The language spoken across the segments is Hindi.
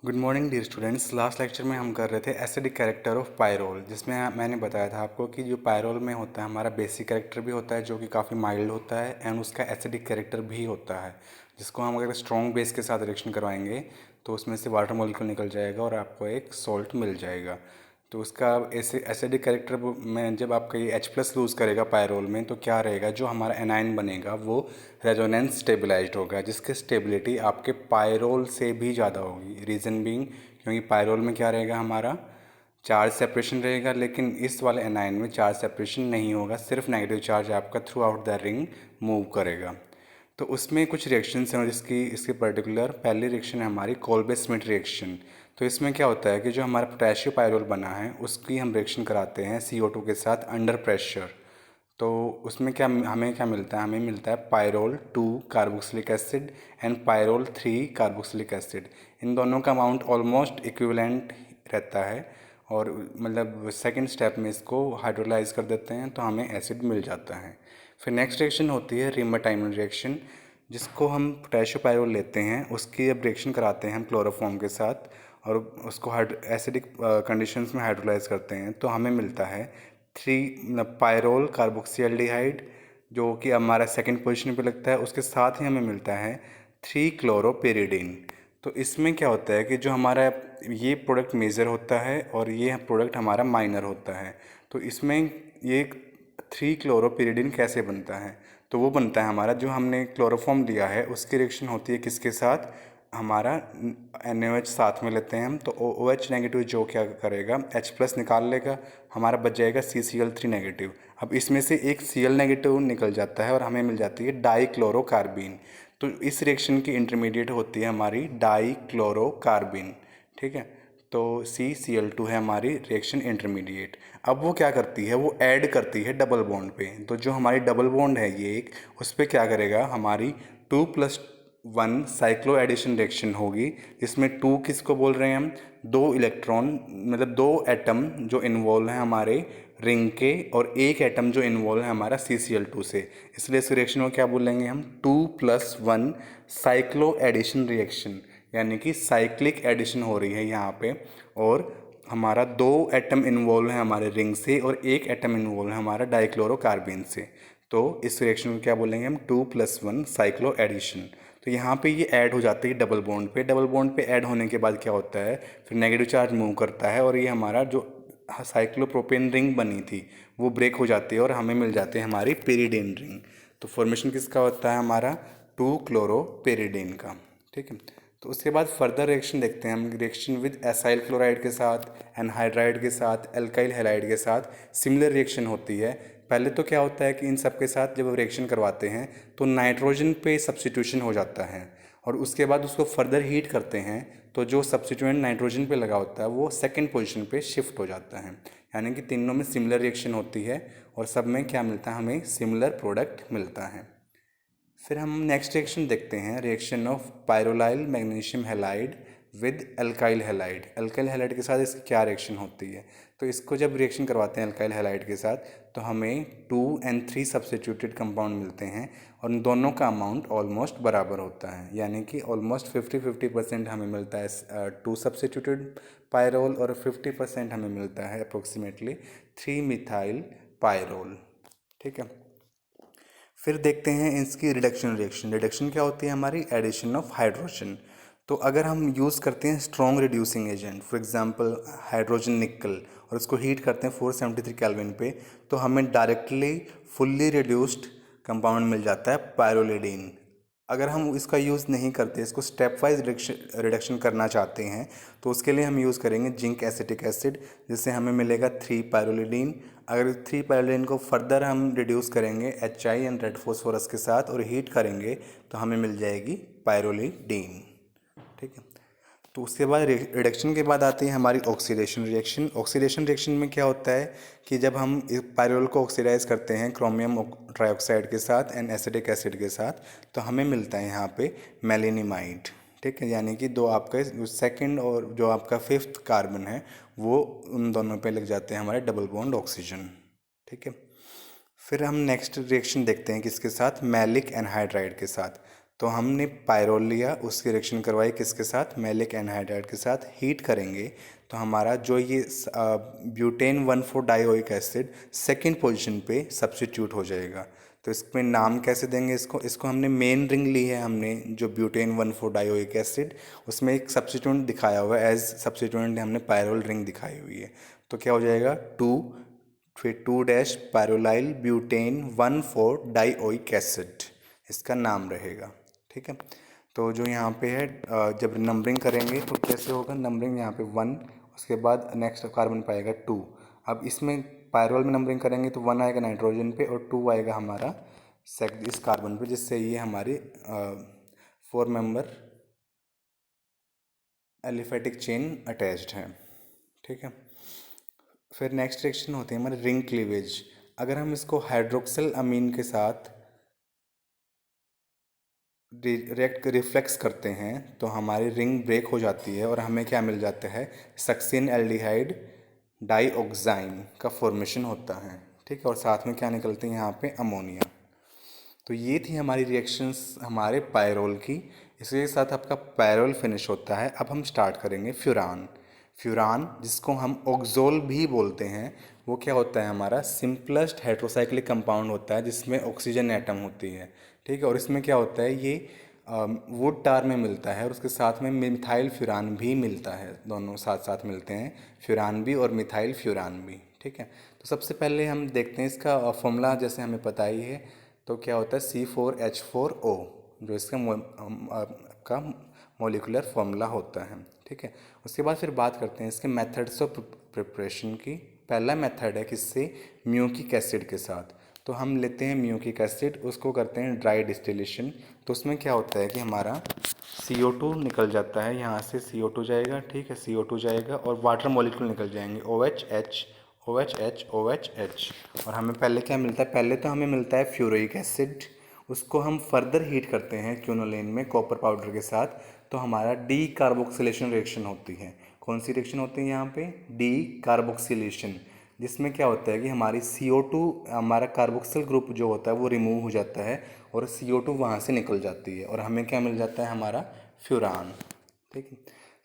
Good morning dear students. Last lecture में हम कर रहे थे एसिडिक कैरेक्टर ऑफ पायरोल, जिसमें मैंने बताया था आपको कि जो पायरोल में होता है हमारा बेसिक कैरेक्टर भी होता है जो कि काफ़ी माइल्ड होता है, एंड उसका एसिडिक कैरेक्टर भी होता है, जिसको हम अगर स्ट्रॉन्ग बेस के साथ रिएक्शन करवाएंगे तो उसमें से वाटर मॉलिक्यूल निकल जाएगा और आपको एक सॉल्ट मिल जाएगा। तो उसका ऐसे एसिडिक कैरेक्टर में जब आपका ये H+ लूज़ करेगा पायरोल में तो क्या रहेगा, जो हमारा एनाइन बनेगा वो रेजोनेंस स्टेबलाइज्ड होगा, जिसकी स्टेबिलिटी आपके पायरोल से भी ज़्यादा होगी। रीज़न बीइंग क्योंकि पायरोल में क्या रहेगा, हमारा चार्ज सेपरेशन रहेगा, लेकिन इस वाले एनाइन में चार्ज सेपरेशन नहीं होगा, सिर्फ नेगेटिव चार्ज आपका through out the ring move करेगा। तो उसमें कुछ रिएक्शंस हैं, जिसकी इसकी पर्टिकुलर पहली रिएक्शन है हमारी कोल्बे-स्मिथ रिएक्शन। तो इसमें क्या होता है कि जो हमारा पोटेशियो पायरोल बना है उसकी हम रिएक्शन कराते हैं CO2 के साथ अंडर प्रेशर। तो उसमें क्या हमें क्या मिलता है, हमें मिलता है pyrrole 2 carboxylic acid and pyrrole 3 carboxylic acid. इन दोनों का अमाउंट ऑलमोस्ट इक्विवेलेंट रहता है, और मतलब सेकंड स्टेप में इसको हाइड्रोलाइज कर देते हैं तो हमें एसिड मिल जाता है। फिर नेक्स्ट रिएक्शन होती है रीमा-टाइमर रिएक्शन, जिसको हम पोटेशियो पायरोल लेते हैं, उसकी अब रिएक्शन कराते हैं हम क्लोरोफॉर्म के साथ और उसको एसिडिक कंडीशंस में हाइड्रोलाइज करते हैं तो हमें मिलता है 3 पायरोल कार्बोक्सिल्डिहाइड, जो कि हमारा सेकंड पोजीशन पे लगता है। उसके साथ ही हमें मिलता है 3 क्लोरोपेरिडीन। तो इसमें क्या होता है कि जो हमारा ये प्रोडक्ट मेजर होता है और ये प्रोडक्ट हमारा माइनर होता है। तो इसमें ये 3 क्लोरोपेरिडीन कैसे बनता है, तो वो बनता है हमारा जो हमने क्लोरोफॉर्म लिया है उसकी रिएक्शन होती है किसके साथ, हमारा NaOH साथ में लेते हैं हम, तो OH नेगेटिव जो क्या करेगा H+ निकाल लेगा, हमारा बच जाएगा CCl3 नेगेटिव। अब इसमें से एक Cl नेगेटिव निकल जाता है और हमें मिल जाती है डाईक्लोरोकार्बीन। तो इस रिएक्शन की इंटरमीडिएट होती है हमारी डाईक्लोरोकार्बीन। ठीक है, तो CCl2 है हमारी रिएक्शन इंटरमीडिएट। अब वो क्या करती है, वो ऐड करती है डबल बॉन्ड पे। तो जो हमारी डबल बॉन्ड है ये एक, उस पर क्या करेगा, हमारी 2+1 साइक्लो एडिशन रिएक्शन होगी, जिसमें 2 किसको बोल रहे हैं हम, 2 इलेक्ट्रॉन मतलब 2 एटम जो इन्वॉल्व हैं हमारे रिंग के, और एक एटम जो इन्वॉल्व है हमारा CCl2 से। इसलिए इस रिएक्शन को क्या बोलेंगे हम, 2+1 साइक्लो एडिशन रिएक्शन, यानी कि साइक्लिक एडिशन हो रही है यहाँ पे। और हमारा 2 एटम इन्वॉल्व है हमारे रिंग से और एक एटम इन्वॉल्व है हमारा डाइक्लोरोकार्बीन से। तो इस रिएक्शन को क्या बोलेंगे हम, 2+1 साइक्लो एडिशन। तो यहाँ पे ये ऐड हो जाती है डबल बॉन्ड पे। डबल बॉन्ड पे ऐड होने के बाद क्या होता है, फिर नेगेटिव चार्ज मूव करता है और ये हमारा जो साइक्लोप्रोपेन रिंग बनी थी वो ब्रेक हो जाती है और हमें मिल जाती है हमारी पेरिडीन रिंग। तो फॉर्मेशन किसका होता है, हमारा 2 क्लोरोपेरिडीन का। ठीक है, तो उसके बाद फर्दर रिएक्शन देखते हैं हम। रिएक्शन विद एसाइल क्लोराइड के साथ, एनहाइड्राइड के साथ, एल्काइल हैलाइड के साथ सिमिलर रिएक्शन होती है। पहले तो क्या होता है कि इन सब के साथ जब रिएक्शन करवाते हैं तो नाइट्रोजन पे सब्स्टिट्यूशन हो जाता है, और उसके बाद उसको फर्दर हीट करते हैं तो जो सब्स्टिट्यूएंट नाइट्रोजन पे लगा होता है वो सेकंड पोजीशन पे शिफ्ट हो जाता है। यानी कि तीनों में सिमिलर रिएक्शन होती है और सब में क्या मिलता है, हमें सिमिलर प्रोडक्ट मिलता है। फिर हम नेक्स्ट रिएक्शन देखते हैं, reaction of pyrrolyl magnesium halide with alkyl halide. Alkyl halide के साथ इसकी क्या रिएक्शन होती है, तो इसको जब रिएक्शन करवाते हैं अल्काइल हैलाइड के साथ तो हमें 2 and 3 सब्स्टिट्यूटेड कंपाउंड मिलते हैं, और इन दोनों का अमाउंट ऑलमोस्ट बराबर होता है, यानी कि ऑलमोस्ट 50-50% हमें मिलता है 2 सब्स्टिट्यूटेड पायरोल और 50% हमें मिलता है अप्रोक्सीमेटली 3 मिथाइल पायरोल। ठीक है, फिर देखते हैं इसकी रिडक्शन रिएक्शन। रिडक्शन क्या होती है हमारी, एडिशन ऑफ हाइड्रोजन। तो अगर हम यूज़ करते हैं strong reducing agent, for example hydrogen निकल, और उसको हीट करते हैं 473 केल्विन पे, तो हमें डायरेक्टली फुल्ली रिड्यूस्ड कंपाउंड मिल जाता है पायरोलिडीन। अगर हम इसका यूज़ नहीं करते, इसको स्टेप वाइज रिडक्शन करना चाहते हैं, तो उसके लिए हम यूज़ करेंगे जिंक एसिटिक एसिड, जिससे हमें मिलेगा 3 पायरोलिडीन। अगर 3 पायरोलिडीन को फर्दर हम रिड्यूस करेंगे HI एंड रेड फॉस्फोरस के साथ और हीट करेंगे तो हमें मिल जाएगी पायरोलिडीन। ठीक है, तो उसके बाद रिडक्शन के बाद आती है हमारी ऑक्सीडेशन रिएक्शन। ऑक्सीडेशन रिएक्शन में क्या होता है कि जब हम पायरोल को ऑक्सीडाइज करते हैं क्रोमियम ट्राइऑक्साइड के साथ एंड एसिटिक एसिड के साथ, तो हमें मिलता है यहाँ पे मेलेनिमाइड। ठीक है, यानी कि दो आपका सेकंड और जो आपका 5th कार्बन है वो उन दोनों पे लग जाते हैं हमारे डबल बॉन्ड ऑक्सीजन। ठीक है, फिर हम नेक्स्ट रिएक्शन देखते हैं किसके साथ, मैलिक एनहाइड्राइड के साथ। तो हमने पायरोल लिया, उसकी रिएक्शन करवाई किसके साथ, मैलिक एनहाइड्राइड के साथ, हीट करेंगे तो हमारा जो ये butane 1,4 dioic acid second position पे सब्स्टिट्यूट हो जाएगा। तो इसमें नाम कैसे देंगे इसको हमने मेन रिंग ली है, हमने जो ब्यूटेन 1,4 डाइओइक एसिड, उसमें एक सब्स्टिट्यूएंट दिखाया हुआ है, एज सब्स्टिट्यूएंट हमने पायरोल रिंग दिखाई हुई है। तो क्या हो जाएगा, 2 फिर 2 डैश पायरोलाइल ब्यूटेन 1,4 डाइओइक एसिड इसका नाम रहेगा। ठीक है, तो जो यहाँ पे है जब नंबरिंग करेंगे तो कैसे होगा, नंबरिंग यहाँ पे 1, उसके बाद नेक्स्ट कार्बन पाएगा 2। अब इसमें पायरोल में नंबरिंग करेंगे तो 1 आएगा नाइट्रोजन पे और 2 आएगा हमारा इस कार्बन पे, जिससे ये हमारी 4 मेंबर एलिफेटिक चेन अटैच्ड है। ठीक है, फिर नेक्स्ट रिएक्शन होती है हमारी रिंग क्लीवेज। अगर हम इसको हाइड्रोक्सिल अमीन के साथ रिफ्लेक्स करते हैं तो हमारी रिंग ब्रेक हो जाती है और हमें क्या मिल जाता है, सक्सिन एल्डिहाइड डाइऑक्साइन का फॉर्मेशन होता है। ठीक है, और साथ में क्या निकलते हैं यहाँ पे, अमोनिया। तो ये थी हमारी रिएक्शंस हमारे पायरोल की। इसके साथ आपका पायरोल फिनिश होता है। अब हम स्टार्ट करेंगे फ्यूरान। फ्यूरान जिसको हम ऑक्सोल भी बोलते हैं, वो क्या होता है, हमारा सिंपलेस्ट हेट्रोसाइक्लिक कंपाउंड होता है जिसमें ऑक्सीजन एटम होती है। ठीक है, और इसमें क्या होता है, ये वुड टार में मिलता है और उसके साथ में मिथाइल फ्यूरान भी मिलता है, दोनों साथ साथ मिलते हैं, फ्यूरान भी और मिथाइल फ्यूरान भी। ठीक है, तो सबसे पहले हम देखते हैं इसका फॉर्मूला, जैसे हमें पता ही है। तो क्या होता है, C4H4O, जो इसका का मोलिकुलर फॉर्मूला होता है। ठीक है, उसके बाद फिर बात करते हैं इसके मेथड्स ऑफ प्रिपरेशन की। पहला मेथड है किससे, म्यूकिक एसिड के साथ। तो हम लेते हैं म्यूकिक एसिड, उसको करते हैं ड्राई डिस्टिलेशन। तो उसमें क्या होता है कि हमारा CO2 निकल जाता है, यहाँ से CO2 जाएगा। ठीक है, CO2 जाएगा और वाटर मॉलिक्यूल निकल जाएंगे, OH OH OH। और हमें पहले क्या मिलता है, पहले तो हमें मिलता है फ्यूरिक एसिड, उसको हम फर्दर हीट करते हैं क्यूनोलेन में कॉपर पाउडर के साथ, तो हमारा डी कार्बोक्सिलेशन रिएक्शन होती है। कौन सी रिएक्शन होती है यहाँ पे, डी कार्बोक्सिलेशन, जिसमें क्या होता है कि हमारी CO2, हमारा कार्बोक्सिल ग्रुप जो होता है वो रिमूव हो जाता है और CO2 वहाँ से निकल जाती है और हमें क्या मिल जाता है, हमारा फ्यूरान। ठीक है,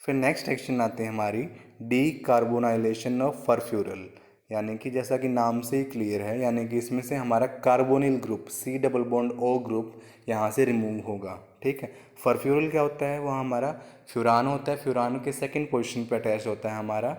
फिर नेक्स्ट रिएक्शन आते हैं हमारी डी कार्बोनाइलेशन ऑफ फरफ्यूरल, यानी कि जैसा कि नाम से ही क्लियर है, यानी कि इसमें से हमारा कार्बोनिल ग्रुप C+O ग्रुप यहाँ से रिमूव होगा। ठीक है, फरफ्यूरल क्या होता है, वह हमारा फ्यूरान होता है, फ्यूरान के सेकंड पोजीशन पे अटैच होता है हमारा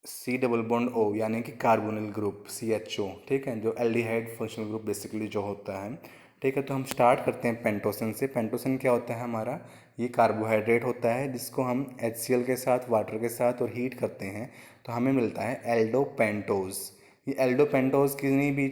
C+O, यानी कि कार्बोनिल ग्रुप CHO। ठीक है, जो एल्डिहाइड फंक्शनल ग्रुप बेसिकली जो होता है। ठीक है, तो हम स्टार्ट करते हैं पेंटोसिन से। पेंटोसिन क्या होता है हमारा, ये कार्बोहाइड्रेट होता है जिसको हम HCl के साथ, वाटर के साथ और हीट करते हैं तो हमें मिलता है एल्डोपेंटोज। ये एल्डोपेंटोज किन्हीं भी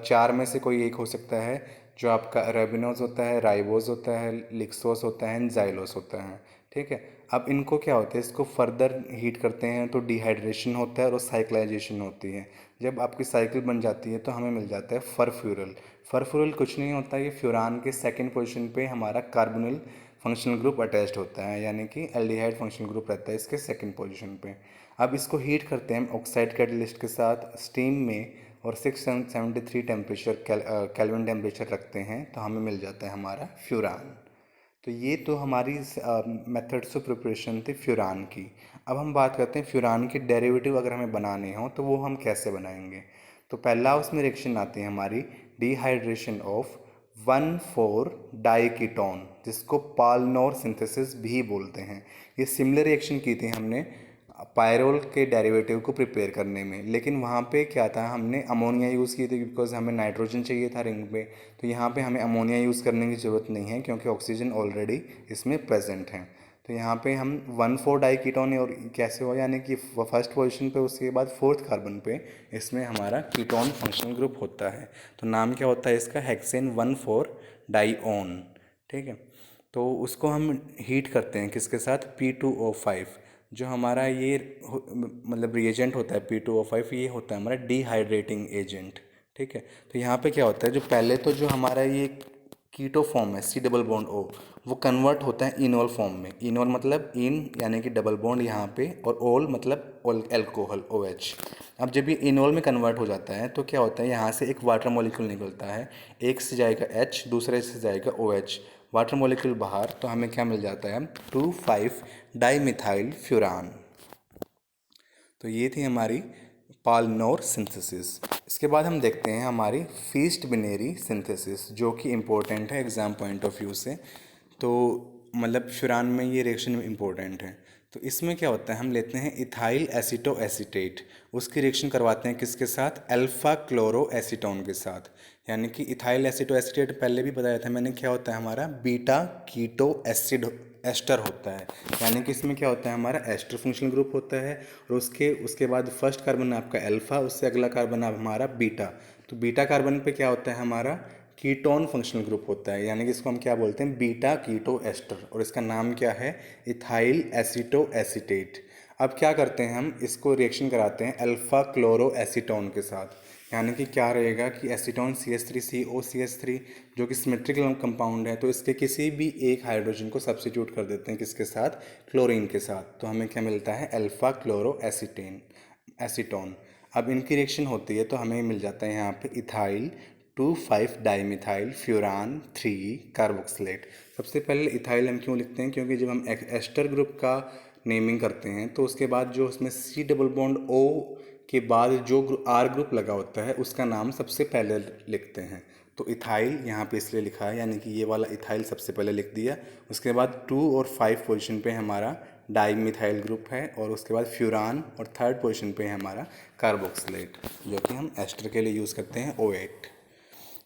4 में से कोई एक हो सकता है, जो आपका रेबिनोज होता है, राइबोज होता है, लिक्सोस होता है, जाइलोस होता है। ठीक है, अब इनको क्या होता है, इसको फर्दर हीट करते हैं तो डिहाइड्रेशन होता है और साइक्लाइजेशन होती है। जब आपकी साइकिल बन जाती है तो हमें मिल जाता है फरफ्यूरल। फरफ्यूरल कुछ नहीं होता, ये फ्यूरान के सेकंड पोजीशन पे हमारा कार्बोनिल फंक्शनल ग्रुप अटैच्ड होता है, यानी कि एल्डिहाइड फंक्शनल ग्रुप रहता है इसके सेकंड पोजीशन पे। अब इसको हीट करते हैं ऑक्साइड कैटलिस्ट के साथ स्टीम में और 673 टेम्परेचर केल्विन टेम्परेचर रखते हैं तो हमें मिल जाता है हमारा फ्यूरान। तो ये तो हमारी मेथड्स ऑफ प्रिपरेशन थी फ्यूरान की। अब हम बात करते हैं फ्यूरान के डेरिवेटिव अगर हमें बनाने हो तो वो हम कैसे बनाएंगे। तो पहला उसमें रिएक्शन आती है हमारी डिहाइड्रेशन ऑफ 1,4 डाइकीटोन, जिसको पालनोर सिंथेसिस भी बोलते हैं। ये सिमिलर रिएक्शन की थी हमने पायरोल के डेरिवेटिव को प्रिपेयर करने में, लेकिन वहाँ पे क्या था, हमने अमोनिया यूज़ की थी बिकॉज हमें नाइट्रोजन चाहिए था रिंग पे। तो यहाँ पे हमें अमोनिया यूज़ करने की ज़रूरत नहीं है क्योंकि ऑक्सीजन ऑलरेडी इसमें प्रेजेंट है। तो यहाँ पे हम 1,4 डाइकीटोन और कैसे हुआ, यानी कि फर्स्ट पोजीशन पे, उसके बाद फोर्थ कार्बन पे इसमें हमारा कीटोन फंक्शनल ग्रुप होता है। तो नाम क्या होता है इसका, हेक्सेन 1,4 डाइओन। ठीक है, तो उसको हम हीट करते हैं किसके साथ, P2O5। जो हमारा ये मतलब रिएजेंट होता है P2O5, ये होता है हमारा डिहाइड्रेटिंग एजेंट। ठीक है, तो यहाँ पे क्या होता है, जो पहले तो जो हमारा ये कीटो फॉर्म है C+O, वो कन्वर्ट होता है इनोल फॉर्म में। इनोल मतलब इन, यानी कि डबल बॉन्ड यहाँ पे, और ओल मतलब एल्कोहल OH। अब जब ये इनोल में कन्वर्ट हो जाता है तो क्या होता है, यहाँ से एक वाटर मॉलिक्यूल निकलता है, एक से जाएगा H, दूसरे से जाएगा OH। वाटर मॉलिक्यूल बाहर, तो हमें क्या मिल जाता है 2,5 डाइमिथाइल फ्यूरान। तो ये थी हमारी पालनोर सिंथेसिस। इसके बाद हम देखते हैं हमारी फीस्ट बिनेरी सिंथेसिस, जो कि इम्पोर्टेंट है एग्ज़ाम पॉइंट ऑफ व्यू से। तो मतलब फ्यूरान में ये रिएक्शन इम्पोर्टेंट है। तो इसमें क्या होता है, हम लेते हैं इथाइल एसीटो एसीटेट, उसकी रिएक्शन करवाते हैं किसके साथ, अल्फा क्लोरो एसीटोन के साथ। यानी कि इथाइल एसीटो एसीटेट पहले भी बताया था मैंने, क्या होता है हमारा बीटा कीटो एसिड एस्टर होता है। यानी कि इसमें क्या होता है, हमारा एस्टर फंक्शनल ग्रुप होता है, और उसके बाद फर्स्ट कार्बन आपका अल्फा, उससे अगला कार्बन आप हमारा बीटा। तो बीटा कार्बन पे क्या होता है हमारा कीटोन फंक्शनल ग्रुप होता है, यानी कि इसको हम क्या बोलते हैं बीटा कीटो एस्टर, और इसका नाम क्या है इथाइल एसीटो एसीटेट। अब क्या करते हैं, हम इसको रिएक्शन कराते हैं अल्फा क्लोरो एसीटोन के साथ। यानी कि क्या रहेगा कि एसीटोन CH3COCH3 जो कि सिमेट्रिकल कंपाउंड है, तो इसके किसी भी एक हाइड्रोजन को सब्स्टिट्यूट कर देते हैं किसके साथ, क्लोरीन के साथ। तो हमें क्या मिलता है अल्फा क्लोरो एसीटोन। अब इनकी रिएक्शन होती है तो हमें मिल जाता है यहाँ पे इथाइल 2,5 डाइमिथाइल फ्यूरान 3 कार्बोक्सिलेट। सबसे पहले इथाइल हम क्यों लिखते हैं, क्योंकि जब हम एस्टर ग्रुप का नेमिंग करते हैं तो उसके बाद जो उसमें C डबल बॉन्ड O के बाद जो R ग्रुप लगा होता है उसका नाम सबसे पहले लिखते हैं। तो इथाइल यहाँ पे इसलिए लिखा है, यानी कि ये वाला इथाइल सबसे पहले लिख दिया। उसके बाद 2 और 5 पोजीशन पे हमारा डाइमिथाइल ग्रुप है, और उसके बाद फ्यूरान, और थर्ड पोजीशन पे है हमारा कार्बोक्सिलेट, जो कि हम एस्टर के लिए यूज़ करते हैं O8।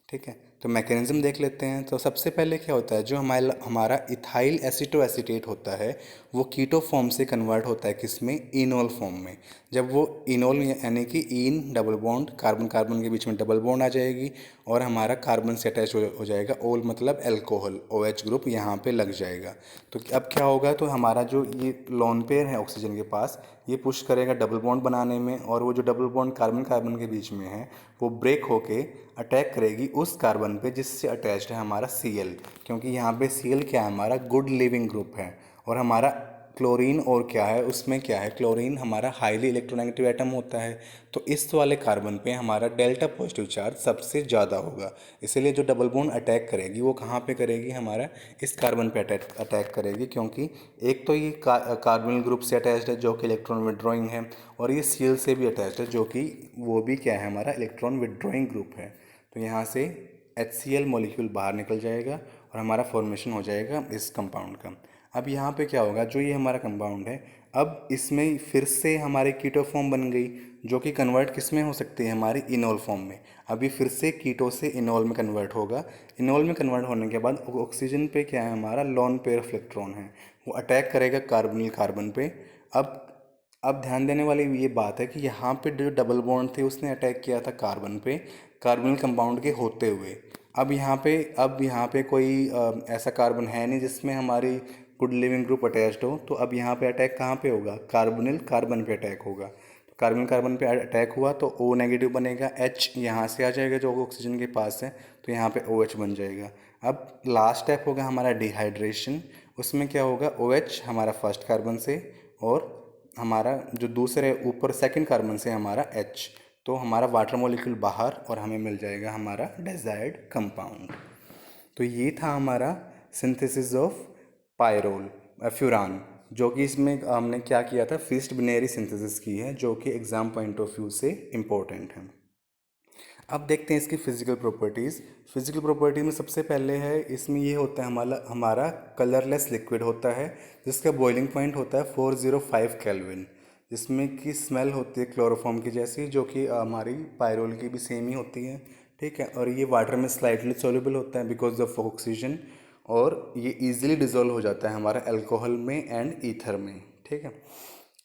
ठीक है, तो मैकेनिज्म देख लेते हैं। तो सबसे पहले क्या होता है, जो हमारा इथाइल एसीटो एसीटेट होता है वो कीटो फॉर्म से कन्वर्ट होता है किसमें, इनोल फॉर्म में। जब वो इनोल यानी कि in double bond, carbon carbon के बीच में डबल बॉन्ड आ जाएगी, और हमारा कार्बन से अटैच हो जाएगा, ओल मतलब एल्कोहल, OH ग्रुप यहाँ पे लग जाएगा। तो अब क्या होगा, तो हमारा जो ये लोन पेयर है ऑक्सीजन के पास, ये पुश करेगा डबल बॉन्ड बनाने में, और वो जो डबल बॉन्ड कार्बन कार्बन के बीच में है वो ब्रेक होके अटैक करेगी उस कार्बन पे जिससे अटैच्ड है हमारा Cl, क्योंकि यहाँ पे Cl क्या है, हमारा गुड लिविंग ग्रुप है। और हमारा क्लोरीन और क्या है, उसमें क्या है, क्लोरीन हमारा हाईली इलेक्ट्रोनेगेटिव एटम होता है। तो इस वाले कार्बन पे हमारा डेल्टा पॉजिटिव चार्ज सबसे ज़्यादा होगा, इसीलिए जो डबल बॉन्ड अटैक करेगी वो कहाँ पे करेगी, हमारा इस कार्बन पे अटैक करेगी। क्योंकि एक तो ये कार्बोनिल ग्रुप से अटैच्ड है जो कि इलेक्ट्रॉन विड्रॉइंग है, और ये Cl से भी अटैच्ड है जो कि वो भी क्या है, हमारा इलेक्ट्रॉन विड्रॉइंग ग्रुप है। तो यहाँ से HCl मॉलिक्यूल बाहर निकल जाएगा और हमारा फॉर्मेशन हो जाएगा इस कंपाउंड का। अब यहाँ पे क्या होगा, जो ये हमारा कंपाउंड है, अब इसमें फिर से हमारी कीटो फॉर्म बन गई, जो कि कन्वर्ट किस में हो सकती है, हमारी इनोल फॉर्म में। अभी फिर से कीटो से इनोल में कन्वर्ट होगा। इनोल में कन्वर्ट होने के बाद ऑक्सीजन पे क्या है, हमारा लॉन पेयर ऑफ इलेक्ट्रॉन है, वो अटैक करेगा कार्बोनिल कार्बन पे। अब ध्यान देने वाली ये बात है कि यहाँ पे जो डबल बॉन्ड थे उसने अटैक किया था कार्बन पे, कार्बोनिल कंपाउंड के होते हुए। अब यहाँ पे कोई ऐसा कार्बन है नहीं जिसमें हमारी गुड लिविंग ग्रुप अटैच्ड हो। तो अब यहाँ पे अटैक कहाँ पे होगा, कार्बोनिल कार्बन पे अटैक होगा। तो कार्बन कार्बन पे अटैक हुआ तो O नेगेटिव बनेगा, H यहाँ से आ जाएगा जो ऑक्सीजन के पास है, तो यहाँ पे OH बन जाएगा। अब लास्ट स्टेप होगा हमारा डिहाइड्रेशन। उसमें क्या होगा, OH हमारा फर्स्ट कार्बन से, और हमारा जो दूसरे ऊपर सेकंड कार्बन से हमारा H, तो हमारा वाटर मॉलिक्यूल बाहर, और हमें मिल जाएगा हमारा डिजायर्ड कंपाउंड। तो ये था हमारा सिंथेसिस ऑफ पायरोल फ्यूरान, जो कि इसमें हमने क्या किया था, फीस्ट बिनेरी सिंथेसिस की है, जो कि एग्ज़ाम पॉइंट ऑफ व्यू से इम्पोर्टेंट है। अब देखते हैं इसकी फिजिकल प्रॉपर्टीज़। फिजिकल प्रॉपर्टी में सबसे पहले है, इसमें ये होता है हमारा कलरलेस लिक्विड होता है, जिसका बॉइलिंग पॉइंट होता है 405 केल्विन, जिसमें की स्मेल होती है क्लोरोफॉर्म की जैसी, जो कि हमारी पायरोल की भी सेम ही होती है। ठीक है, और ये वाटर में स्लाइटली सोल्यूबल होता है बिकॉज ऑफ ऑक्सीजन, और ये इजीली डिजोल्व हो जाता है हमारा अल्कोहल में एंड ईथर में। ठीक है,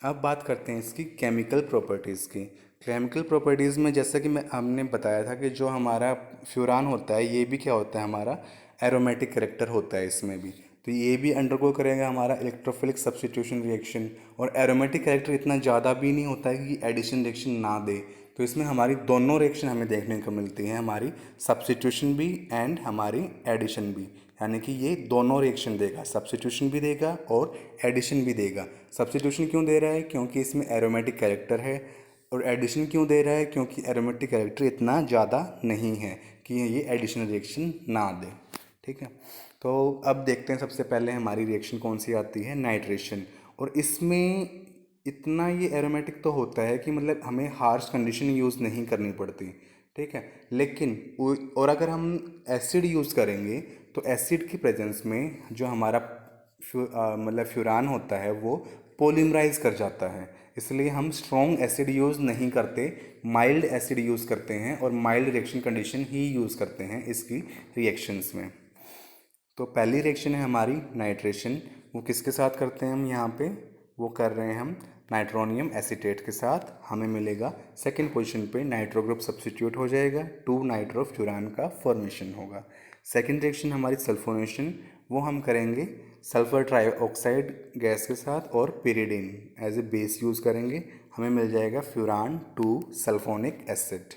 अब बात करते हैं इसकी केमिकल प्रॉपर्टीज़ की। केमिकल प्रॉपर्टीज़ में जैसा कि हमने बताया था कि जो हमारा फ्यूरान होता है ये भी क्या होता है, हमारा एरोमेटिक करेक्टर होता है इसमें भी। तो ये भी अंडरगो करेगा हमारा इलेक्ट्रोफिलिक सब्स्टिट्यूशन रिएक्शन, और एरोमेटिक करेक्टर इतना ज़्यादा भी नहीं होता है कि एडिशन रिएक्शन ना दे। तो इसमें हमारी दोनों रिएक्शन हमें देखने को मिलती हैं, हमारी सब्स्टिट्यूशन भी एंड हमारी एडिशन भी। यानी कि ये दोनों रिएक्शन देगा, सब्स्टिट्यूशन भी देगा और एडिशन भी देगा। सब्स्टिट्यूशन क्यों दे रहा है, क्योंकि इसमें एरोमेटिक कैरेक्टर है, और एडिशन क्यों दे रहा है, क्योंकि एरोमेटिक कैरेक्टर इतना ज़्यादा नहीं है कि ये एडिशनल रिएक्शन ना दे। ठीक है, तो अब देखते हैं सबसे पहले हमारी रिएक्शन कौन सी आती है, नाइट्रेशन। और इसमें इतना ये एरोमेटिक तो होता है कि मतलब हमें हार्श कंडीशन यूज़ नहीं करनी पड़ती, ठीक है। लेकिन और अगर हम एसिड यूज़ करेंगे तो एसिड की प्रेजेंस में जो हमारा मतलब फ्यूरान होता है वो पोलिमराइज कर जाता है। इसलिए हम स्ट्रॉन्ग एसिड यूज़ नहीं करते, माइल्ड एसिड यूज़ करते हैं और माइल्ड रिएक्शन कंडीशन ही यूज़ करते हैं इसकी रिएक्शंस में। तो पहली रिएक्शन है हमारी नाइट्रेशन। वो किसके साथ करते हैं हम यहाँ पे, वो कर रहे हैं हम नाइट्रोनियम एसीटेट के साथ। हमें मिलेगा सेकंड पोजीशन पे नाइट्रो ग्रुप सब्स्टिट्यूट हो जाएगा, 2 नाइट्रोफ्यूरान का फॉर्मेशन होगा। सेकंड रिएक्शन हमारी सल्फोनेशन, वो हम करेंगे सल्फर ट्राईऑक्साइड गैस के साथ और pyridine as a base use करेंगे। हमें मिल जाएगा फ्यूरान 2 सल्फोनिक एसिड।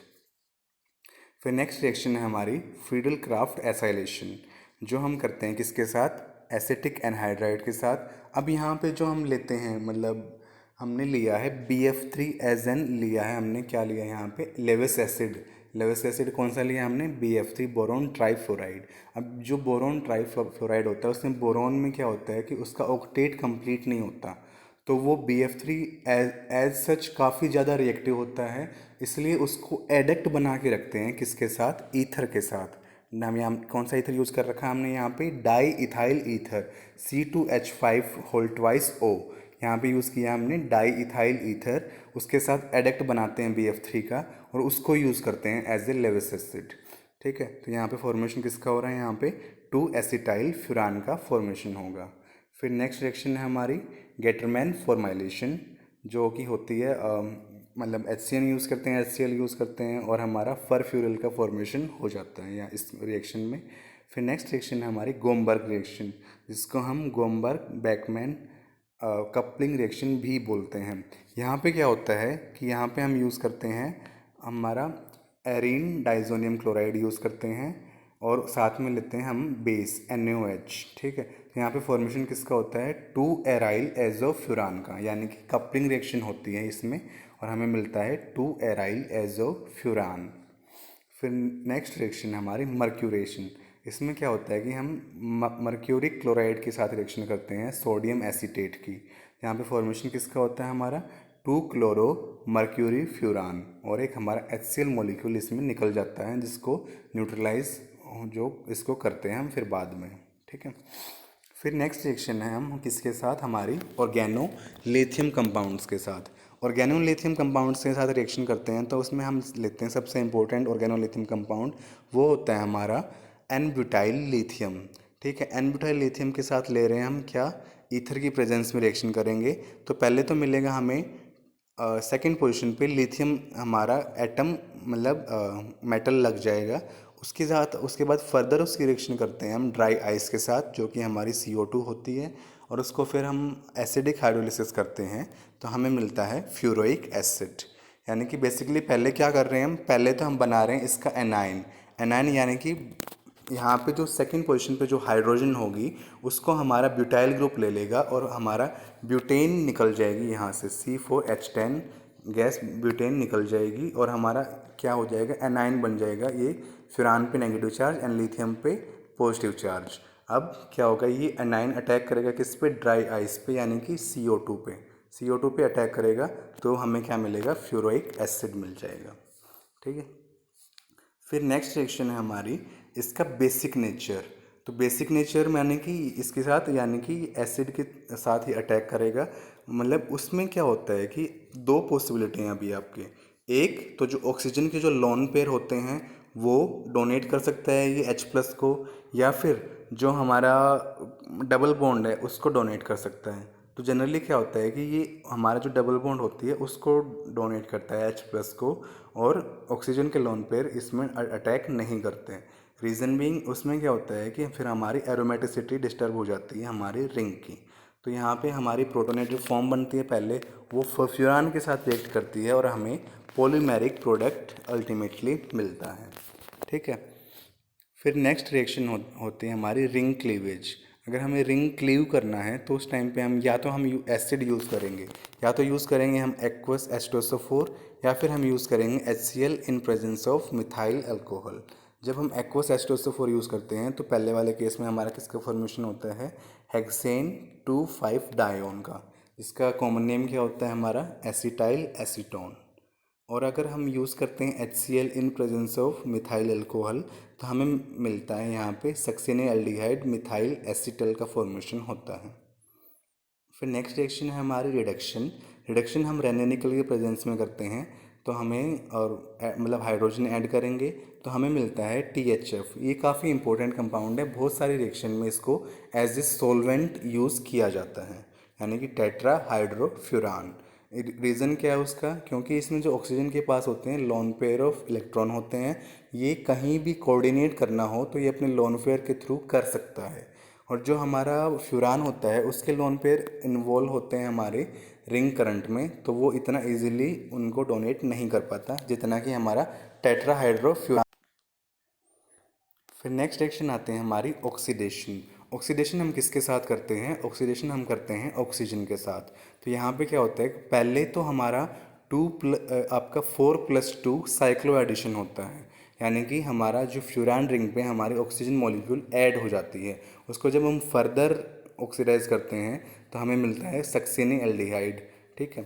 फिर नेक्स्ट रिएक्शन है हमारी फ्रीडल क्राफ्ट एसाइलेशन, जो हम करते हैं किसके साथ, एसिटिक एनहाइड्राइड के साथ। अब यहाँ पे जो हम लेते हैं मतलब हमने लिया है BF3SN लिया है, हमने क्या लिया है यहाँ पे, लेविस एसिड। लेविस एसिड कौन सा लिया हमने, BF3 बोरोन ट्राईफ्लोराइड। अब जो बोरोन ट्राईफ्लोराइड होता है उसमें बोरोन में क्या होता है कि उसका ऑक्टेट कंप्लीट नहीं होता, तो वो BF3 एज सच काफ़ी ज़्यादा रिएक्टिव होता है, इसलिए उसको एडक्ट बना के रखते हैं किसके साथ, ईथर के साथ। हम यहाँ कौन सा ईथर यूज़ कर रखा है हमने यहाँ पे, डाई इथाइल ईथर C2H5O यहाँ पे यूज़ किया हमने डाई इथाइल ईथर। उसके साथ एडक्ट बनाते हैं BF3 का और उसको यूज़ करते हैं एज ए लेविस एसिड, ठीक है। तो यहाँ पे फॉर्मेशन किसका हो रहा है, यहाँ पे 2 एसिटाइल फ्यूरान का फॉर्मेशन होगा। फिर नेक्स्ट रिएक्शन है हमारी गेटरमैन फॉर्माइलेशन, जो कि होती है मतलब HCN यूज़ करते हैं, HCl यूज़ करते हैं और हमारा फरफ्यूरल का फॉर्मेशन हो जाता है यहाँ इस रिएक्शन में। फिर नेक्स्ट रिएक्शन है हमारी गोमबर्ग रिएक्शन, जिसको हम गोमबर्ग बैकमैन कपलिंग रिएक्शन भी बोलते हैं। यहाँ पे क्या होता है कि यहाँ पे हम यूज़ करते हैं हमारा एरीन डाइजोनियम क्लोराइड यूज़ करते हैं और साथ में लेते हैं हम बेस NaOH, ठीक है। तो यहाँ पे फॉर्मेशन किसका होता है, 2 एराइल एजोफ्यूरान का, यानी कि कपलिंग रिएक्शन होती है इसमें और हमें मिलता है 2 एराइल एजोफ्यूरान। फिर नेक्स्ट रिएक्शन हमारी मर्क्यूरेशन। इसमें क्या होता है कि हम मर्क्यूरिक क्लोराइड के साथ रिएक्शन करते हैं सोडियम एसीटेट की। यहाँ पे फॉर्मेशन किसका होता है हमारा, 2 क्लोरो मर्क्यूरी फ्यूरान और एक हमारा HCl मॉलिक्यूल इसमें निकल जाता है, जिसको न्यूट्रलाइज जो इसको करते हैं हम फिर बाद में, ठीक है। फिर नेक्स्ट रिएक्शन है हम किसके साथ, हमारी ऑर्गेनो लिथियम कंपाउंड्स के साथ। ऑर्गेनो लिथियम कंपाउंड्स के साथ रिएक्शन करते हैं तो उसमें हम लेते हैं सबसे इंपॉर्टेंट ऑर्गेनो लिथियम कंपाउंड, वो होता है हमारा N-ब्यूटाइल लिथियम, ठीक है। N-ब्यूटाइल लिथियम के साथ ले रहे हैं हम क्या, ईथर की प्रेजेंस में रिएक्शन करेंगे। तो पहले तो मिलेगा हमें सेकंड पोजीशन पे लिथियम हमारा एटम मतलब मेटल लग जाएगा। उसके बाद फर्दर उसकी रिएक्शन करते हैं हम ड्राई आइस के साथ, जो कि हमारी CO2 होती है, और उसको फिर हम एसिडिक हाइड्रोलिसिस करते हैं तो हमें मिलता है फ्यूरोइक एसिड। यानी कि बेसिकली पहले क्या कर रहे हैं हम, पहले तो हम बना रहे हैं इसका एनाइन यानी कि यहाँ पे जो सेकंड पोजीशन पे जो हाइड्रोजन होगी उसको हमारा ब्यूटाइल ग्रुप ले लेगा और हमारा ब्यूटेन निकल जाएगी, यहाँ से C4H10 गैस ब्यूटेन निकल जाएगी और हमारा क्या हो जाएगा, एनाइन बन जाएगा। ये फ्यूरान पे नेगेटिव चार्ज एंड लिथियम पे पॉजिटिव चार्ज। अब क्या होगा, ये एनाइन अटैक करेगा किस पे, ड्राई आइस पे, यानी कि CO2 पे अटैक करेगा तो हमें क्या मिलेगा, फ्यूरोइक एसिड मिल जाएगा, ठीक है। फिर नेक्स्ट रिएक्शन है हमारी इसका बेसिक नेचर। तो बेसिक नेचर यानी कि इसके साथ यानी कि एसिड के साथ ही अटैक करेगा। मतलब उसमें क्या होता है कि 2 पॉसिबिलिटी हैं अभी आपके, एक तो जो ऑक्सीजन के जो लोन पेयर होते हैं वो डोनेट कर सकता है ये H+ को, या फिर जो हमारा डबल बॉन्ड है उसको डोनेट कर सकता है। तो जनरली क्या होता है कि ये हमारा जो डबल बॉन्ड होती है उसको डोनेट करता है H+ को, और ऑक्सीजन के लोन पेयर इसमें अटैक नहीं करते हैं। रीज़न बीइंग उसमें क्या होता है कि फिर हमारी एरोमेटिसिटी डिस्टर्ब हो जाती है हमारी रिंग की। तो यहाँ पे हमारी प्रोटोनेटेड फॉर्म बनती है पहले, वो फ्यूरान के साथ रिएक्ट करती है और हमें पॉलीमेरिक प्रोडक्ट अल्टीमेटली मिलता है, ठीक है। फिर नेक्स्ट रिएक्शन होती है हमारी रिंग क्लीवेज। अगर हमें रिंग क्लीव करना है तो उस टाइम पे हम या तो हम एसिड यूज़ करेंगे, या तो यूज़ करेंगे हम एक्वस H2SO4, या फिर हम यूज़ करेंगे HCl in presence of methyl alcohol. जब हम एक्वस H2SO4 यूज़ करते हैं तो पहले वाले केस में हमारा किसका फॉर्मेशन होता है, हेक्सेन 2,5 डायोन का, जिसका कॉमन नेम क्या होता है हमारा, एसिटाइल एसीटोन। और अगर हम यूज़ करते हैं HCl in presence of methyl alcohol तो हमें मिलता है यहाँ पे सक्सिनिल्डिहाइड मिथाइल एसीटल का फॉर्मेशन होता है। फिर नेक्स्ट रिएक्शन है हमारी रिडक्शन। रिडक्शन हम रेनेनिकल के प्रेजेंस में करते हैं तो हमें मतलब हाइड्रोजन ऐड करेंगे तो हमें मिलता है THF। ये काफ़ी इंपॉर्टेंट कंपाउंड है, बहुत सारी रिएक्शन में इसको एज ए सोलवेंट यूज़ किया जाता है, यानी कि टेट्रा हाइड्रोफ्यूरान। रीज़न क्या है उसका, क्योंकि इसमें जो ऑक्सीजन के पास होते हैं लोन पेयर ऑफ इलेक्ट्रॉन होते हैं, ये कहीं भी कोऑर्डिनेट करना हो तो ये अपने लोन पेयर के थ्रू कर सकता है। और जो हमारा फ्यूरान होता है उसके लोन पेयर इन्वॉल्व होते हैं हमारे रिंग करंट में, तो वो इतना इजीली उनको डोनेट नहीं कर पाता जितना कि हमारा टेट्राहाइड्रोफ्यूरान। फिर नेक्स्ट रिएक्शन आते हैं हमारी ऑक्सीडेशन। ऑक्सीडेशन हम किसके साथ करते हैं, ऑक्सीडेशन हम करते हैं ऑक्सीजन के साथ। तो यहाँ पे क्या होता है, पहले तो हमारा आपका 4+2 साइक्लो एडिशन होता है, यानी कि हमारा जो फ्यूरान रिंग पे हमारी ऑक्सीजन मॉलिक्यूल ऐड हो जाती है, उसको जब हम फर्दर ऑक्सीडाइज करते हैं तो हमें मिलता है सक्सेनी एल्डिहाइड। ठीक है,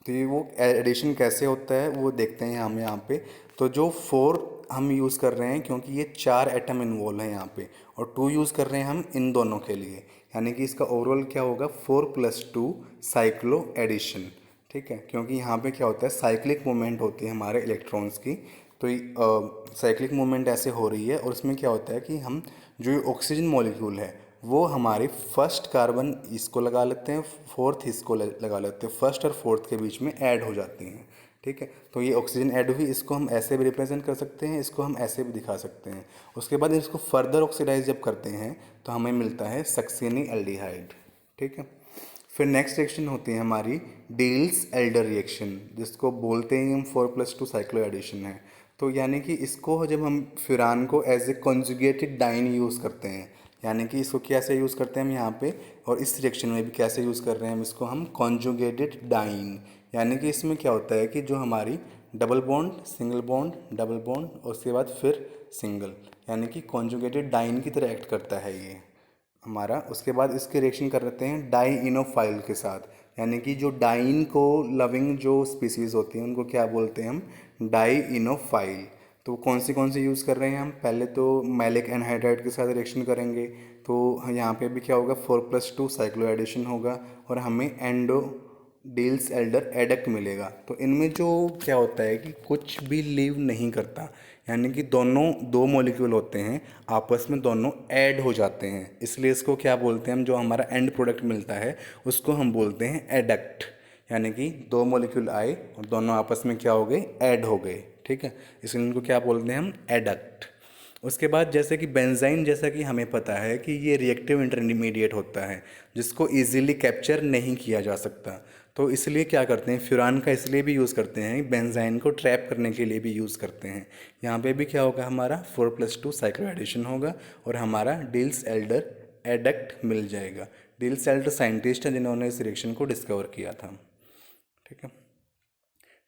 तो ये वो एडिशन कैसे होता है वो देखते हैं हम यहाँ पे। तो जो 4 हम यूज़ कर रहे हैं क्योंकि ये 4 एटम इन्वॉल्व हैं यहाँ पे, और 2 यूज़ कर रहे हैं हम इन दोनों के लिए, यानी कि इसका ओवरऑल क्या होगा, 4+2 साइक्लो एडिशन। ठीक है, क्योंकि यहाँ पे क्या होता है, साइक्लिक मूवमेंट होती है हमारे इलेक्ट्रॉन्स की। तो साइक्लिक मूवमेंट ऐसे हो रही है और उसमें क्या होता है कि हम जो ऑक्सीजन मॉलिक्यूल है वो हमारे फर्स्ट कार्बन इसको लगा लेते हैं, फोर्थ इसको लगा लेते हैं, फर्स्ट और फोर्थ के बीच में ऐड हो जाती हैं। ठीक है, तो ये ऑक्सीजन ऐड हुई, इसको हम ऐसे भी रिप्रेजेंट कर सकते हैं, इसको हम ऐसे भी दिखा सकते हैं। उसके बाद इसको फर्दर ऑक्सीडाइज जब करते हैं तो हमें मिलता है सक्सेनी एल्डिहाइड। ठीक है, फिर नेक्स्ट रिएक्शन होती है हमारी डील्स एल्डर रिएक्शन, जिसको बोलते हैं हम 4+2 साइक्लो एडिशन है। तो यानी कि इसको जब हम फ्यूरान को as a conjugated diene use करते हैं, यानी कि इसको कैसे यूज़ करते हैं हम यहाँ पे, और इस रिएक्शन में भी कैसे यूज़ कर रहे हैं हम इसको, हम कॉन्जुगेटेड डाइन, यानी कि इसमें क्या होता है कि जो हमारी double bond single bond double bond और उसके बाद फिर सिंगल, यानी कि कॉन्जुगेटेड डाइन की तरह एक्ट करता है ये हमारा। उसके बाद इसके रिएक्शन कर लेते हैं डाई इनोफाइल के साथ, यानी कि जो डाइन को लविंग जो स्पीसीज़ होती हैं उनको क्या बोलते हैं हम, डाई इनोफाइल। तो कौन सी यूज़ कर रहे हैं हम, पहले तो मैलिक एनहाइड्राइड के साथ रिएक्शन करेंगे तो यहाँ पे भी क्या होगा, 4+2 साइक्लो एडिशन होगा और हमें एंडो डील्स एल्डर एडक्ट मिलेगा। तो इनमें जो क्या होता है कि कुछ भी लीव नहीं करता, यानी कि दोनों दो मॉलिक्यूल होते हैं आपस में दोनों ऐड हो जाते हैं, इसलिए इसको क्या बोलते हैं हम, जो हमारा एंड प्रोडक्ट मिलता है उसको हम बोलते हैं एडक्ट, यानी कि दो मॉलिक्यूल आए और दोनों आपस में क्या हो गए, ऐड हो गए। ठीक है, इसलिए इनको क्या बोलते हैं हम, एडक्ट। उसके बाद जैसे कि बेंजाइन, जैसा कि हमें पता है कि ये रिएक्टिव इंटरमीडिएट होता है जिसको इजीली कैप्चर नहीं किया जा सकता, तो इसलिए क्या करते हैं, फ्यूरान का इसलिए भी यूज़ करते हैं, बेंजाइन को ट्रैप करने के लिए भी यूज़ करते हैं। यहाँ पे भी क्या होगा, हमारा 4+2 साइक्लो एडिशन होगा और हमारा डील्स एल्डर एडक्ट मिल जाएगा। डील्स एल्डर साइंटिस्ट हैं जिन्होंने इस रिएक्शन को डिस्कवर किया था। ठीक है,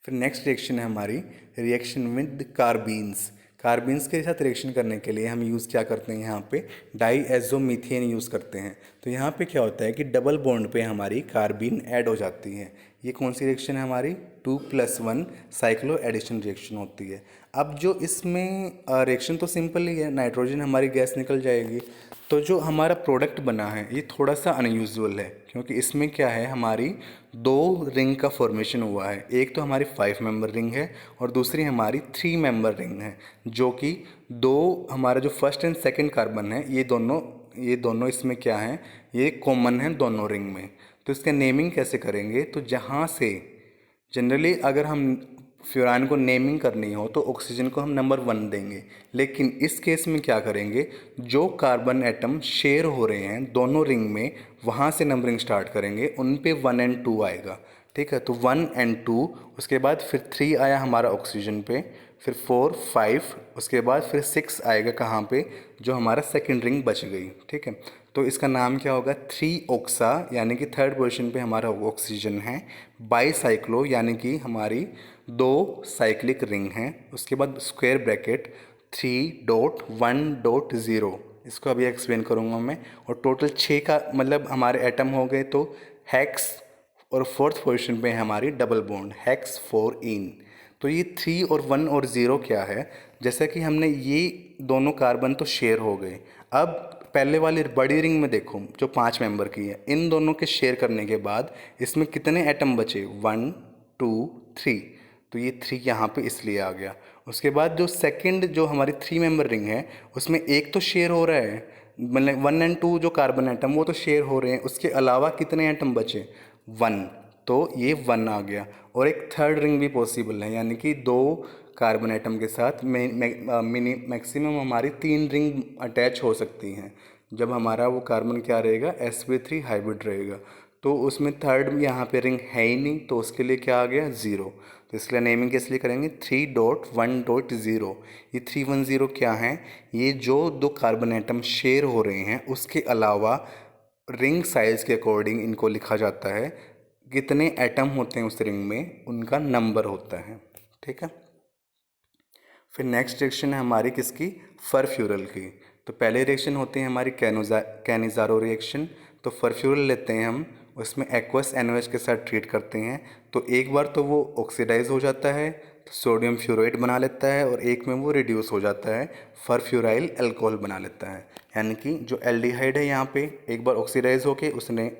फिर नेक्स्ट रिएक्शन है हमारी रिएक्शन विद कार्बीन्स। कार्बीन्स के साथ रिएक्शन करने के लिए हम यूज़ क्या करते हैं, यहाँ पे डाईएज़ोमीथेन यूज़ करते हैं। तो यहाँ पे क्या होता है कि डबल बॉन्ड पे हमारी कार्बीन ऐड हो जाती है। ये कौन सी रिएक्शन है हमारी, 2+1 साइक्लो एडिशन रिएक्शन होती है। अब जो इसमें रिएक्शन तो सिंपल ही है, नाइट्रोजन हमारी गैस निकल जाएगी। तो जो हमारा प्रोडक्ट बना है ये थोड़ा सा अनयूजुअल है, क्योंकि इसमें क्या है, हमारी दो रिंग का फॉर्मेशन हुआ है। एक तो हमारी 5 मेंबर रिंग है और दूसरी हमारी 3 मेंबर रिंग है, जो कि दो हमारा जो फर्स्ट एंड सेकंड कार्बन है ये दोनों इसमें क्या है, ये कॉमन है दोनों रिंग में। तो इसका नेमिंग कैसे करेंगे, तो जहाँ से जनरली अगर हम फ्यूरान को नेमिंग करनी हो तो ऑक्सीजन को हम नंबर 1 देंगे, लेकिन इस केस में क्या करेंगे, जो कार्बन एटम शेयर हो रहे हैं दोनों रिंग में वहाँ से नंबरिंग स्टार्ट करेंगे, उन पे 1 और 2 आएगा। ठीक है, तो 1 और 2, उसके बाद फिर 3 आया हमारा ऑक्सीजन पे, फिर 4, 5, उसके बाद फिर 6 आएगा कहाँ पे, जो हमारा सेकेंड रिंग बच गई। ठीक है, तो इसका नाम क्या होगा, 3 ऑक्सा, यानी कि थर्ड पोजीशन पे हमारा ऑक्सीजन है। बाईसाइक्लो, यानी कि हमारी दो साइक्लिक रिंग हैं। उसके बाद स्क्वायर ब्रैकेट, 3.1.0, इसको अभी एक्सप्लेन करूँगा मैं। और टोटल 6 का मतलब हमारे एटम हो गए, तो हेक्स और फोर्थ पोजीशन पे है हमारी डबल बॉन्ड हेक्स 4इन। तो ये 3 और 1 और 0 क्या है, जैसा कि हमने ये दोनों कार्बन तो शेयर हो गए। अब पहले वाली बड़ी रिंग में देखो जो 5 मेंबर की है, इन दोनों के शेयर करने के बाद इसमें कितने एटम बचे, 1 2 3। तो ये 3 यहाँ पे इसलिए आ गया। उसके बाद जो सेकंड जो हमारी 3 मेंबर रिंग है उसमें एक तो शेयर हो रहा है, मतलब 1 और 2 जो कार्बन एटम वो तो शेयर हो रहे हैं, उसके अलावा कितने एटम बचे, 1। तो ये 1 आ गया। और एक थर्ड रिंग भी पॉसिबल है, यानी कि 2 कार्बन एटम के साथ मैक्सिमम हमारी 3 रिंग अटैच हो सकती हैं जब हमारा वो कार्बन क्या रहेगा, sp3 हाइब्रिड रहेगा। तो उसमें थर्ड यहाँ पे रिंग है ही नहीं, तो उसके लिए क्या आ गया, 0। तो इसलिए नेमिंग किस लिए करेंगे, 3.1.0। ये 310 क्या है, ये जो 2 कार्बन एटम शेयर हो रहे हैं उसके अलावा रिंग साइज के अकॉर्डिंग इनको लिखा जाता है, कितने एटम होते हैं उस रिंग में उनका नंबर होता है, ठीक है। फिर नेक्स्ट रिएक्शन है हमारी किसकी, फरफ्यूरल की। तो पहले रिएक्शन होती है हमारी कैनिज़ारो रिएक्शन। तो फरफ्यूरल लेते हैं हम, उसमें एक्वस NaOH के साथ ट्रीट करते हैं। तो एक बार तो वो ऑक्सीडाइज हो जाता है, तो सोडियम फ्लोराइड बना लेता है, और एक में वो रिड्यूस हो जाता है, फरफ्यूराइल अल्कोहल बना लेता है। यानी कि जो एल्डिहाइड है यहाँ पे एक बार ऑक्सीडाइज होके उसने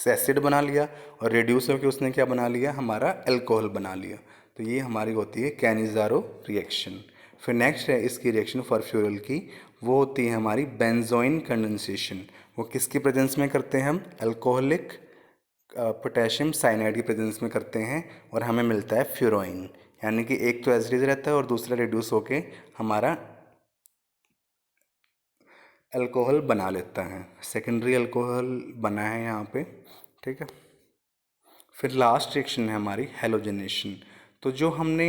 एसिड बना लिया, और रिड्यूस होके उसने क्या बना लिया, हमारा अल्कोहल बना लिया। तो ये हमारी होती है कैनिज़ारो रिएक्शन। फिर नेक्स्ट है इसकी रिएक्शन फॉरफ्यूरल की, वो होती है हमारी बेंजोइन कंडेंसेशन। वो किसकी प्रेजेंस में करते हैं हम, अल्कोहलिक पोटेशियम साइनाइड की प्रेजेंस में करते हैं, और हमें मिलता है फ्यूरोइन। यानी कि एक तो एसिड रहता है और दूसरा रिड्यूस होके हमारा अल्कोहल बना लेता है, सेकेंडरी अल्कोहल बना है यहाँ पे, ठीक है। फिर लास्ट रिएक्शन है हमारी हेलोजनेशन। तो जो हमने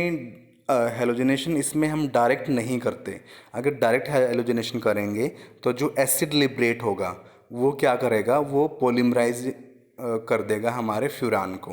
हेलोजनेशन इसमें हम डायरेक्ट नहीं करते। अगर डायरेक्ट हेलोजनेशन करेंगे तो जो एसिड लिबरेट होगा वो क्या करेगा, वो पॉलीमराइज कर देगा हमारे फ्यूरान को।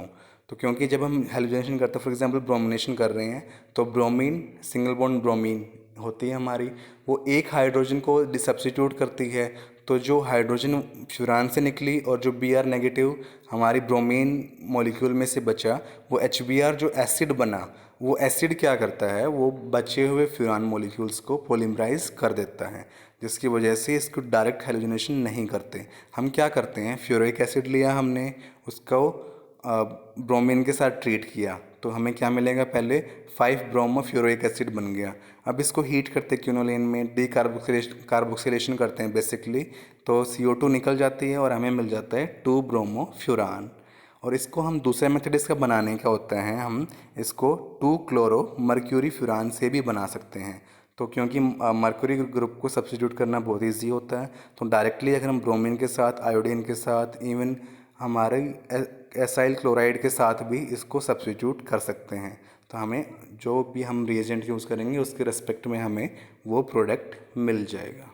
तो क्योंकि जब हम हेलोजनेशन करते हैं, फॉर एग्जांपल ब्रोमिनेशन कर रहे हैं, तो ब्रोमीन सिंगल बॉन्ड ब्रोमीन होती है हमारी, वो एक हाइड्रोजन को डिसब्स्टिट्यूट करती है। तो जो हाइड्रोजन फ्यूरान से निकली और जो Br नेगेटिव हमारी ब्रोमीन मॉलिक्यूल में से बचा, वो HBr जो एसिड बना, वो एसिड क्या करता है, वो बचे हुए फ्यूरान मॉलिक्यूल्स को पॉलीमराइज कर देता है, जिसकी वजह से इसको डायरेक्ट हेलोजनेशन नहीं करते। हम क्या करते हैं, फ्यूरिक एसिड लिया हमने, उसको ब्रोमीन के साथ ट्रीट किया, तो हमें क्या मिलेगा, पहले 5 ब्रोमो फ्यूरिक एसिड बन गया। अब इसको हीट करते क्यूनोलेन में कार्बोक्सिलेशन करते हैं बेसिकली, तो CO2 निकल जाती है और हमें मिल जाता है 2 ब्रोमो फ्यूरान। और इसको हम दूसरे मेथड इसका बनाने का होता है, हम इसको 2 क्लोरो मर्क्यूरी फ्यूरान से भी बना सकते हैं। तो क्योंकि मर्क्यूरी ग्रुप को सब्स्टिट्यूट करना बहुत ईजी होता है, तो डायरेक्टली अगर हम ब्रोमीन के साथ, आयोडीन के साथ, इवन हमारे एसाइल क्लोराइड के साथ भी इसको सब्स्टिट्यूट कर सकते हैं। तो हमें जो भी हम रिएजेंट यूज़ करेंगे उसके रिस्पेक्ट में हमें वो प्रोडक्ट मिल जाएगा।